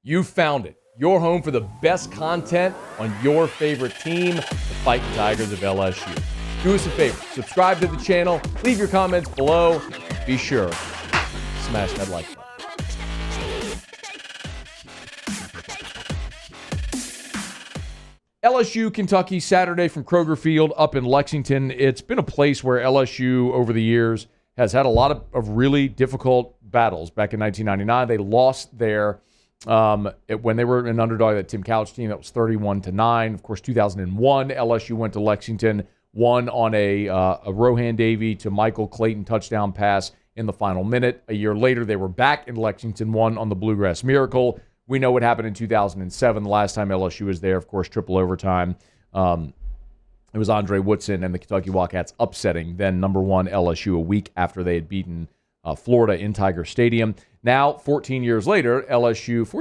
You found it. Your home for the best content on your favorite team, the Fighting Tigers of LSU. Do us a favor. Subscribe to the channel. Leave your comments below. Be sure to smash that like button. LSU, Kentucky, Saturday from Kroger Field up in Lexington. It's been a place where LSU over the years has had a lot of really difficult battles. Back in 1999, they lost there when they were an underdog, that Tim Couch team. That was 31-9. Of course, 2001, LSU went to Lexington, won on a Rohan Davey to Michael Clayton touchdown pass in the final minute. A year later, they were back in Lexington, won on the Bluegrass Miracle. We know what happened in 2007, the last time LSU was there, of course, triple overtime. It was Andre Woodson and the Kentucky Wildcats upsetting then number one LSU a week after they had beaten Florida in Tiger Stadium. Now, 14 years later, LSU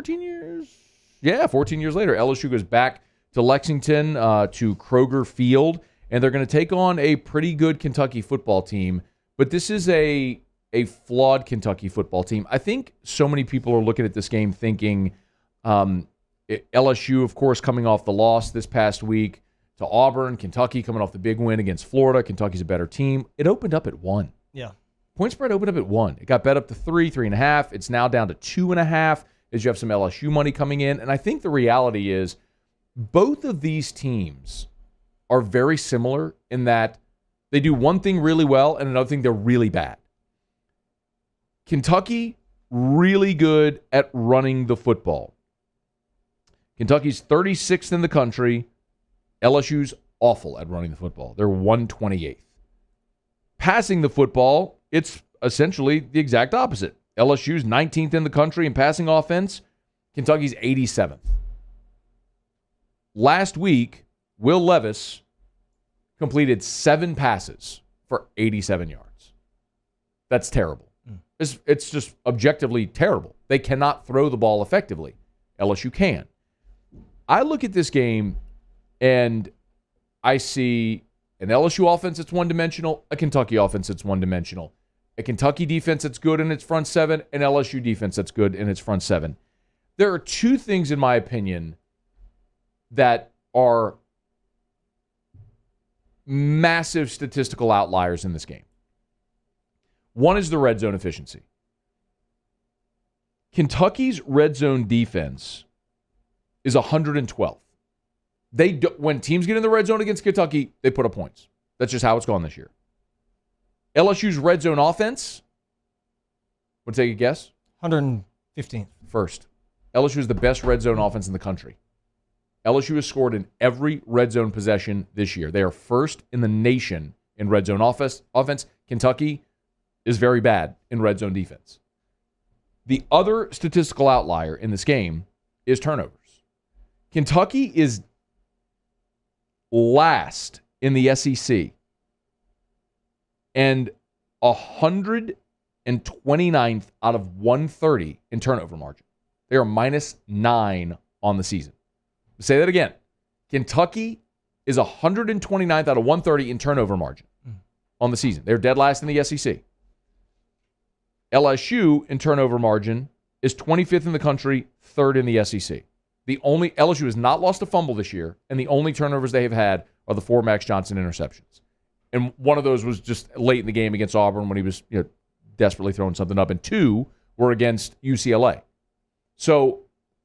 goes back to Lexington, to Kroger Field, and they're going to take on a pretty good Kentucky football team. But this is a flawed Kentucky football team. I think so many people are looking at this game thinking LSU, of course, coming off the loss this past week to Auburn, Kentucky coming off the big win against Florida. Kentucky's a better team. It opened up at 1. Yeah. Point spread opened up at 1. It got bet up to 3.5. It's now down to 2.5 as you have some LSU money coming in. And I think the reality is both of these teams are very similar in that they do one thing really well and another thing they're really bad. Kentucky, really good at running the football. Kentucky's 36th in the country. LSU's awful at running the football. They're 128th. Passing the football, it's essentially the exact opposite. LSU's 19th in the country in passing offense. Kentucky's 87th. Last week, Will Levis completed 7 passes for 87 yards. That's terrible. It's just objectively terrible. They cannot throw the ball effectively. LSU can. I look at this game and I see an LSU offense that's one-dimensional, a Kentucky offense that's one-dimensional, a Kentucky defense that's good in its front 7, an LSU defense that's good in its front 7. There are 2 things, in my opinion, that are massive statistical outliers in this game. One is the red zone efficiency. Kentucky's red zone defense is 112th. When teams get in the red zone against Kentucky, they put up points. That's just how it's gone this year. LSU's red zone offense, want to take a guess? 115th. First. LSU is the best red zone offense in the country. LSU has scored in every red zone possession this year. They are first in the nation in red zone offense. Kentucky is very bad in red zone defense. The other statistical outlier in this game is turnovers. Kentucky is last in the SEC and 129th out of 130 in turnover margin. They are -9 on the season. Say that again. Kentucky is 129th out of 130 in turnover margin on the season. They're dead last in the SEC. LSU in turnover margin is 25th in the country, 3rd in the SEC. LSU has not lost a fumble this year, and the only turnovers they have had are the 4 Max Johnson interceptions. And one of those was just late in the game against Auburn when he was desperately throwing something up, and 2 were against UCLA. So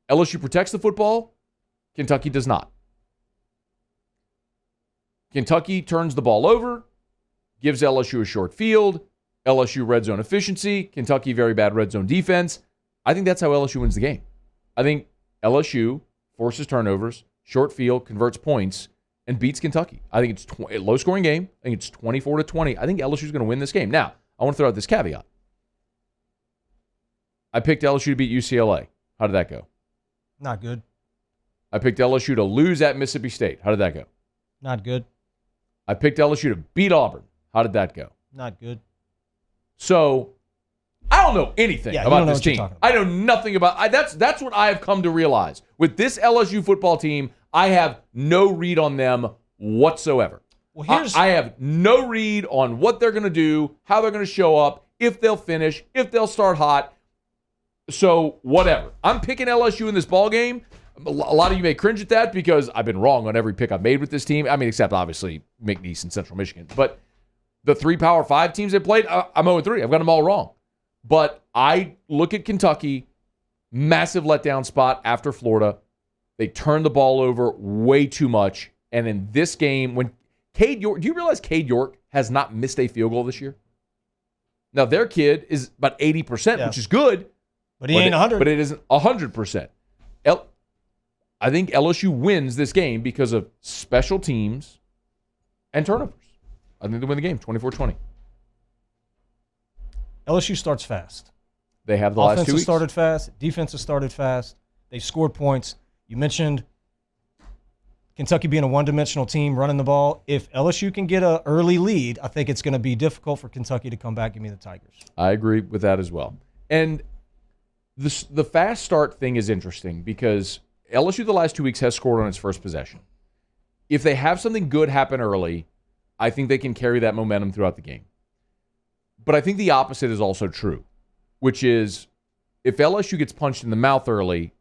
LSU protects the football, Kentucky does not. Kentucky turns the ball over, gives LSU a short field. LSU red zone efficiency, Kentucky very bad red zone defense. I think that's how LSU wins the game. I think LSU forces turnovers, short field, converts points, and beats Kentucky. I think it's a low-scoring game. I think it's 24-20. I think LSU is going to win this game. Now, I want to throw out this caveat. I picked LSU to beat UCLA. How did that go? Not good. I picked LSU to lose at Mississippi State. How did that go? Not good. I picked LSU to beat Auburn. How did that go? Not good. So, I don't know anything about this team. I know nothing about that's what I have come to realize. With this LSU football team, I have no read on them whatsoever. Well, I have no read on what they're going to do, how they're going to show up, if they'll finish, if they'll start hot. So whatever. I'm picking LSU in this ball game. A lot of you may cringe at that because I've been wrong on every pick I've made with this team. I mean, except obviously McNeese and Central Michigan. But the 3 Power 5 teams they played, I'm 0-3. I've got them all wrong. But I look at Kentucky, massive letdown spot after Florida. They turned the ball over way too much. And in this game, when Cade York, do you realize Cade York has not missed a field goal this year? Now, their kid is about 80%, which is good. But he ain't 100. But it isn't 100%. I think LSU wins this game because of special teams and turnovers. I think they win the game 24-20. LSU starts fast. They have the last 2 weeks. Offense has started fast. Defense has started fast. They scored points. You mentioned Kentucky being a one-dimensional team running the ball. If LSU can get an early lead, I think it's going to be difficult for Kentucky to come back. Give me the Tigers. I agree with that as well. And the fast start thing is interesting because LSU the last 2 weeks has scored on its first possession. If they have something good happen early, I think they can carry that momentum throughout the game. But I think the opposite is also true, which is if LSU gets punched in the mouth early,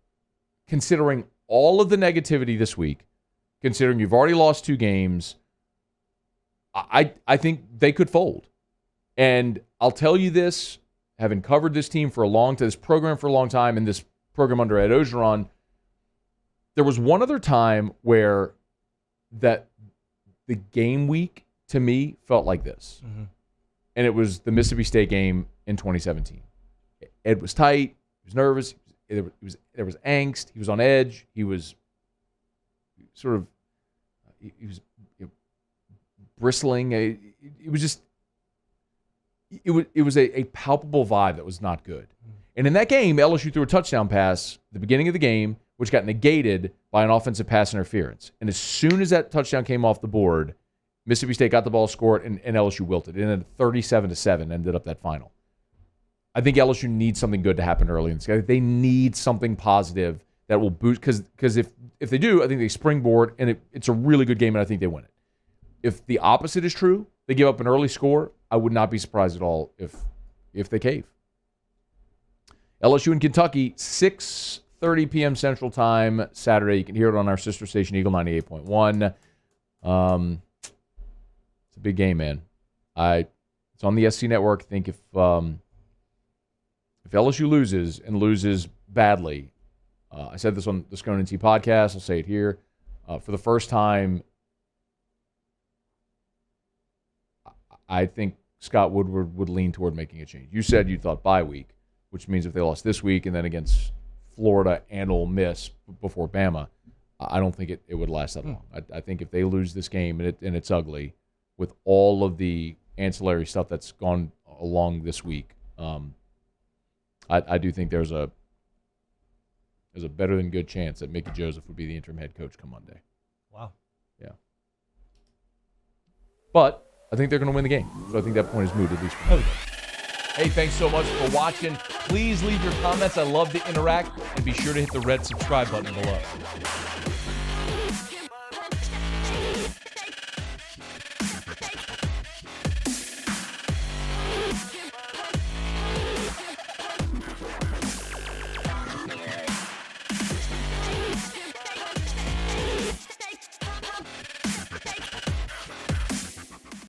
considering all of the negativity this week, considering you've already lost 2 games, I think they could fold. And I'll tell you this, having covered this team for this program for a long time, and this program under Ed Orgeron, there was one other time where that the game week to me felt like this. Mm-hmm. And it was the Mississippi State game in 2017. Ed was tight. He was nervous. There was angst. He was on edge. He was sort of bristling. It was a palpable vibe that was not good. And in that game, LSU threw a touchdown pass at the beginning of the game, which got negated by an offensive pass interference. And as soon as that touchdown came off the board, Mississippi State got the ball, scored, and LSU wilted. It ended 37-7, ended up that final. I think LSU needs something good to happen early in this game. They need something positive that will boost, because if they do, I think they springboard, and it's a really good game, and I think they win it. If the opposite is true, they give up an early score, I would not be surprised at all if they cave. LSU and Kentucky, 6:30 p.m. Central Time, Saturday. You can hear it on our sister station, Eagle 98.1. It's a big game, man. It's on the SC Network. I think if LSU loses badly, I said this on the Moscona T podcast, I'll say it here. For the first time, I think Scott Woodward would lean toward making a change. You said you thought bye week, which means if they lost this week and then against Florida and Ole Miss before Bama, I don't think it would last that long. I think if they lose this game and it's ugly, with all of the ancillary stuff that's gone along this week, I do think there's a better than good chance that Mickey Joseph would be the interim head coach come Monday. Wow. Yeah. But I think they're going to win the game. So I think that point is moot, at least for me. Hey, thanks so much for watching. Please leave your comments. I love to interact. And be sure to hit the red subscribe button below.